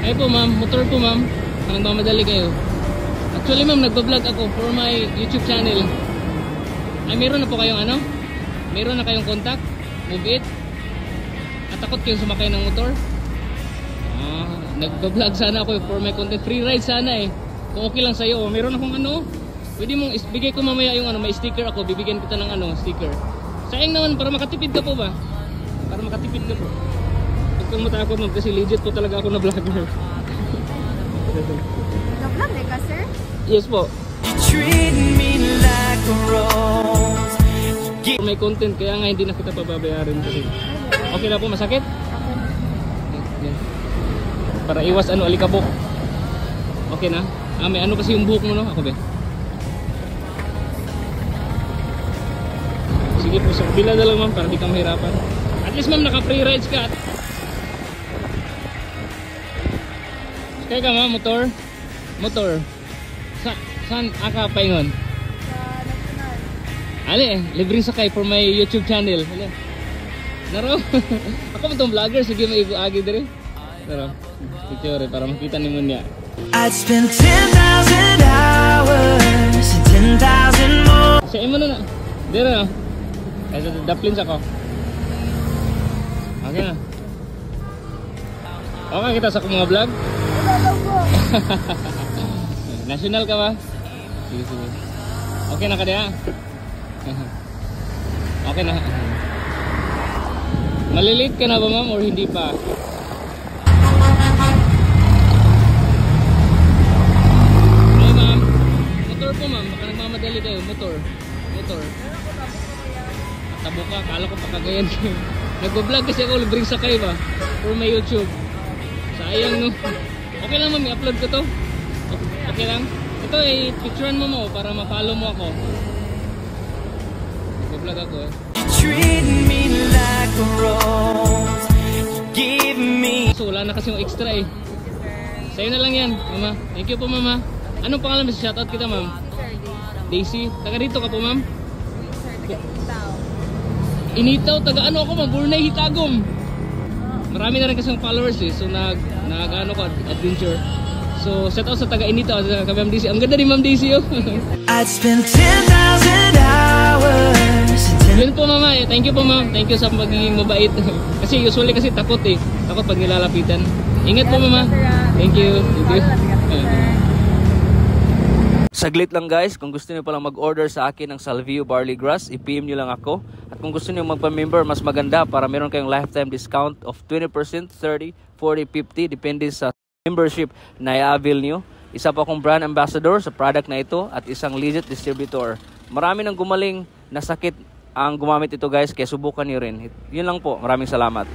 Ay po ma'am, motor po ma'am. Nagmamadali kayo. Actually ma'am, nagpa-vlog ako for my YouTube channel. Ay meron na po kayong ano? Meron na kayong contact? Move it? At takot kayong sumakay ng motor? Nagpa-vlog sana ako for my content. Free ride sana eh. Kung okay lang sa'yo. Meron akong ano? Pwede mong bigay ko mamaya yung ano, may sticker ako. Bibigyan kita ng ano, sticker. Sayang naman, para makatipid ka po ba? Para makatipid ka po. Huwag kang matakot ma'am kasi legit po talaga ako na vlogger. Nag-vlog eh ka, sir? Yes po. May content kaya nga hindi na kita pababayaran kasi. Okay na po, masakit? Okay. Para iwas ano, alikabok. Okay na? May ano kasi yung buhok mo no? Ako ba? Sige po, so bila na lang ma'am para di ka mahirapan. At least ma'am, naka-free rides ka. Kaya ka ma'am, motor? Motor? Saan aka paingon? Sa National. Ali, libreng sakay for my YouTube channel. Ali. Naro. Ako mo tong vlogger, sige may agi dire. Naro. Picture para makita nimo niya. I'd spend 10,000 hours, 10,000 more. Sa imo na. Dire na. Kasi daplin sa ko. Okay na. Okay kita sa mga vlog. Hello po. National ka ba? Sige, sige. Okay na ka diya? Okay na. Malilate ka na ba ma'am or hindi pa? Hello ma'am. Motor po ma'am. Baka nagmamadali kayo. Motor. Tabo ka. Kala ko pa kagayan kayo. Nagbablog kasi ako. Libreng sakay ba? For my YouTube. Sayang no. Okay lang ma'am. I-upload ko to. Okay lang? Ito eh, picturean mo mo para ma-follow mo ako. Nag-vlog ako eh. Treat me like a rose. Give me. So wala na kasi yung extra eh. Sa'yo na lang yan, mama. Thank you po mama. Anong pangalan mo? Shoutout kita ma'am. Daisy. Taga dito ka po ma'am? Sir, taga-Initaw. Initaw, taga ano ako ma'am? Burnay Hitagom. Marami na rin kasi yung followers eh. So nag-ano ko, adventure. So, shout out sa taga-Initaw, sa Ma'am Daisy. Ang ganda ni Ma'am Daisy, oh. I'd spend 10,000 hours. Yun po, mama. Thank you po, ma'am. Thank you sa magiging mabait. Kasi usually kasi takot eh. Takot pag nilalapitan. Ingat po, mama. Thank you. Thank you. Saglit lang guys, kung gusto niyo palang mag-order sa akin ng Salvio Barley Grass, i-PM niyo lang ako. At kung gusto niyo magpa-member, mas maganda para meron kayong lifetime discount of 20%, 30, 40, 50, depende sa membership na i-avail nyo. Isa pa akong brand ambassador sa product na ito at isang legit distributor. Marami nang gumaling na sakit ang gumamit ito guys, kaya subukan nyo rin. Yun lang po, maraming salamat.